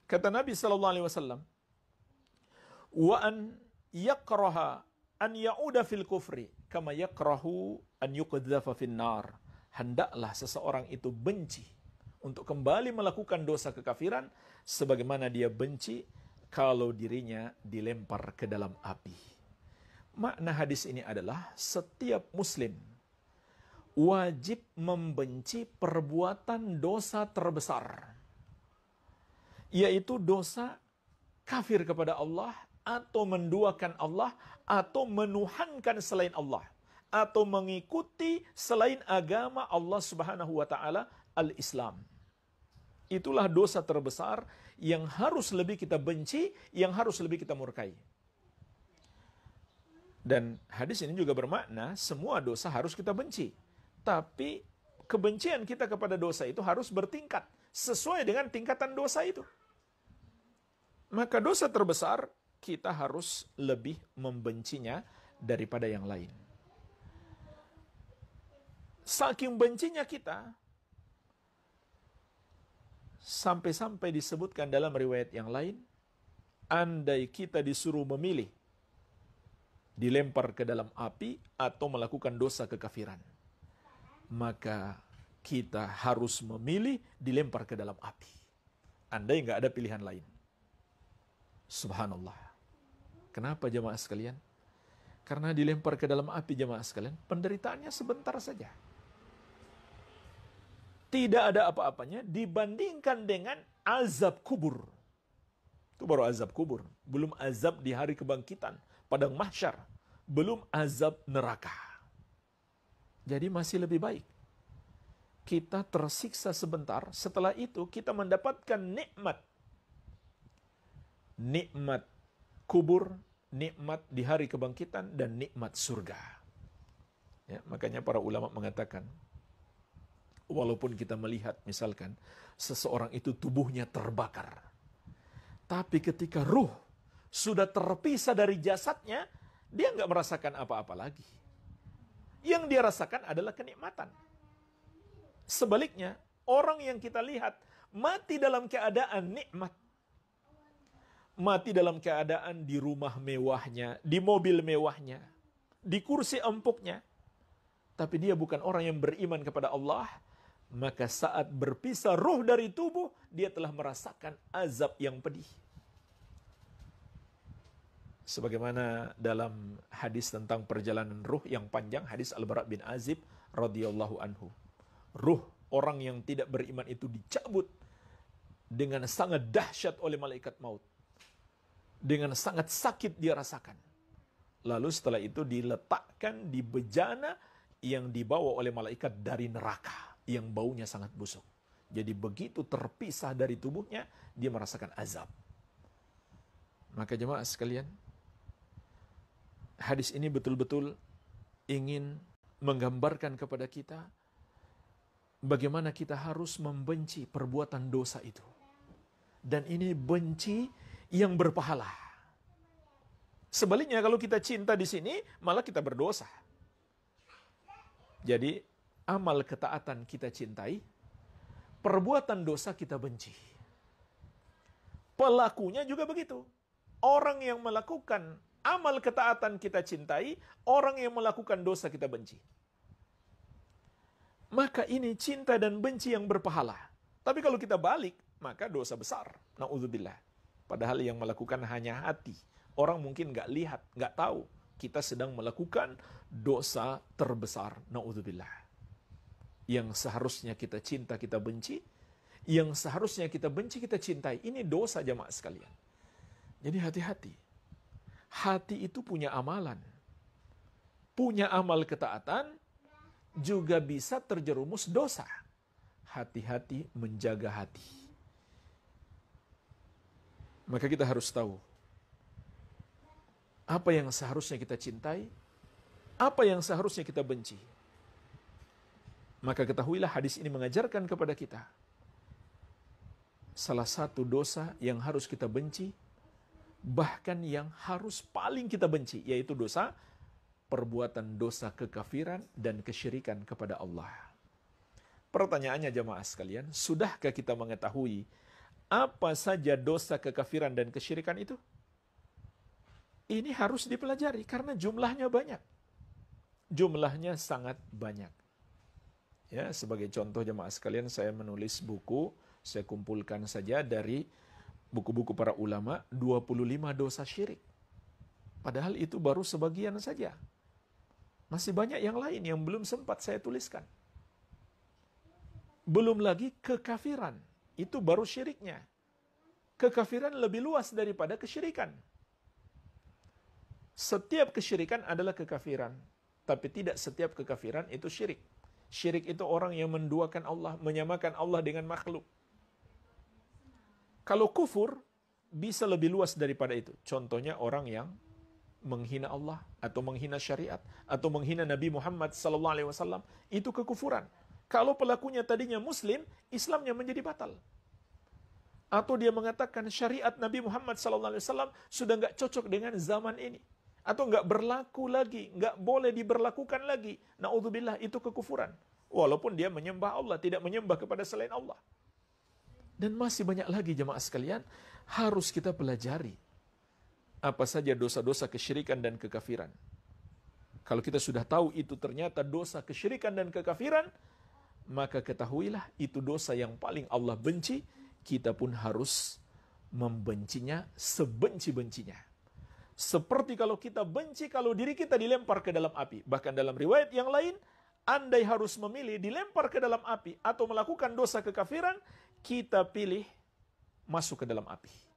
Kata Nabi sallallahu alaihi wasallam, "Wa an yakraha an ya'uda fil kufri kama yakrahu an yuqdzafa fin nar." Hendaklah seseorang itu benci untuk kembali melakukan dosa kekafiran sebagaimana dia benci kalau dirinya dilempar ke dalam api. Makna hadis ini adalah setiap muslim wajib membenci perbuatan dosa terbesar, yaitu dosa kafir kepada Allah, atau menduakan Allah, atau menuhankan selain Allah, atau mengikuti selain agama Allah Subhanahu wa taala, al-Islam. Itulah dosa terbesar yang harus lebih kita benci, yang harus lebih kita murkai. Dan hadis ini juga bermakna semua dosa harus kita benci. Tapi kebencian kita kepada dosa itu harus bertingkat sesuai dengan tingkatan dosa itu. Maka dosa terbesar kita harus lebih membencinya daripada yang lain. Saking bencinya kita, sampai-sampai disebutkan dalam riwayat yang lain, andai kita disuruh memilih, dilempar ke dalam api atau melakukan dosa kekafiran, maka kita harus memilih dilempar ke dalam api. Andai nggak ada pilihan lain. Subhanallah. Kenapa jemaah sekalian? Karena dilempar ke dalam api jemaah sekalian, penderitaannya sebentar saja. Tidak ada apa-apanya dibandingkan dengan azab kubur. Itu baru azab kubur. Belum azab di hari kebangkitan, padang mahsyar. Belum azab neraka. Jadi masih lebih baik kita tersiksa sebentar, setelah itu kita mendapatkan nikmat. Nikmat kubur, nikmat di hari kebangkitan, dan nikmat surga. Ya, makanya para ulama mengatakan, walaupun kita melihat misalkan seseorang itu tubuhnya terbakar, tapi ketika ruh sudah terpisah dari jasadnya, dia nggak merasakan apa-apa lagi. Yang dia rasakan adalah kenikmatan. Sebaliknya, orang yang kita lihat mati dalam keadaan nikmat, mati dalam keadaan di rumah mewahnya, di mobil mewahnya, di kursi empuknya, tapi dia bukan orang yang beriman kepada Allah, maka saat berpisah ruh dari tubuh, dia telah merasakan azab yang pedih. Sebagaimana dalam hadis tentang perjalanan ruh yang panjang, hadis Al-Bara' bin Azib radhiyallahu anhu. Ruh orang yang tidak beriman itu dicabut dengan sangat dahsyat oleh malaikat maut. Dengan sangat sakit dia rasakan. Lalu setelah itu diletakkan di bejana yang dibawa oleh malaikat dari neraka, yang baunya sangat busuk. Jadi begitu terpisah dari tubuhnya, dia merasakan azab. Maka jemaah sekalian, hadis ini betul-betul ingin menggambarkan kepada kita bagaimana kita harus membenci perbuatan dosa itu. Dan ini benci yang berpahala. Sebaliknya kalau kita cinta di sini, malah kita berdosa. Jadi amal ketaatan kita cintai, perbuatan dosa kita benci. Pelakunya juga begitu. Orang yang melakukan amal ketaatan kita cintai, orang yang melakukan dosa kita benci. Maka ini cinta dan benci yang berpahala. Tapi kalau kita balik, maka dosa besar. Na'udzubillah. Padahal yang melakukan hanya hati. Orang mungkin nggak lihat, nggak tahu. Kita sedang melakukan dosa terbesar. Na'udzubillah. Yang seharusnya kita cinta, kita benci. Yang seharusnya kita benci, kita cintai. Ini dosa jamaah sekalian. Jadi hati-hati. Hati itu punya amalan. Punya amal ketaatan, juga bisa terjerumus dosa. Hati-hati menjaga hati. Maka kita harus tahu apa yang seharusnya kita cintai, apa yang seharusnya kita benci. Maka ketahuilah hadis ini mengajarkan kepada kita salah satu dosa yang harus kita benci, bahkan yang harus paling kita benci, yaitu dosa perbuatan dosa kekafiran dan kesyirikan kepada Allah. Pertanyaannya jamaah sekalian, sudahkah kita mengetahui Apa saja dosa kekafiran dan kesyirikan itu? Ini harus dipelajari karena jumlahnya banyak. Jumlahnya sangat banyak. Ya, sebagai contoh jemaah sekalian, saya menulis buku, saya kumpulkan saja dari buku-buku para ulama 25 dosa syirik. Padahal itu baru sebagian saja. Masih banyak yang lain yang belum sempat saya tuliskan. Belum lagi kekafiran. Itu baru syiriknya. Kekafiran lebih luas daripada kesyirikan. Setiap kesyirikan adalah kekafiran. Tapi tidak setiap kekafiran itu syirik. Syirik itu orang yang menduakan Allah, menyamakan Allah dengan makhluk. Kalau kufur, bisa lebih luas daripada itu. Contohnya orang yang menghina Allah, atau menghina syariat, atau menghina Nabi Muhammad SAW. Itu kekufuran. Kalau pelakunya tadinya Muslim, Islamnya menjadi batal. Atau dia mengatakan syariat Nabi Muhammad SAW sudah nggak cocok dengan zaman ini. Atau nggak berlaku lagi, nggak boleh diberlakukan lagi. Na'udzubillah, itu kekufuran. Walaupun dia menyembah Allah, tidak menyembah kepada selain Allah. Dan masih banyak lagi jemaah sekalian, harus kita pelajari. Apa saja dosa-dosa kesyirikan dan kekafiran. Kalau kita sudah tahu itu ternyata dosa kesyirikan dan kekafiran, maka ketahuilah itu dosa yang paling Allah benci, kita pun harus membencinya sebenci-bencinya. Seperti kalau kita benci kalau diri kita dilempar ke dalam api. Bahkan dalam riwayat yang lain, andai harus memilih dilempar ke dalam api atau melakukan dosa kekafiran, kita pilih masuk ke dalam api.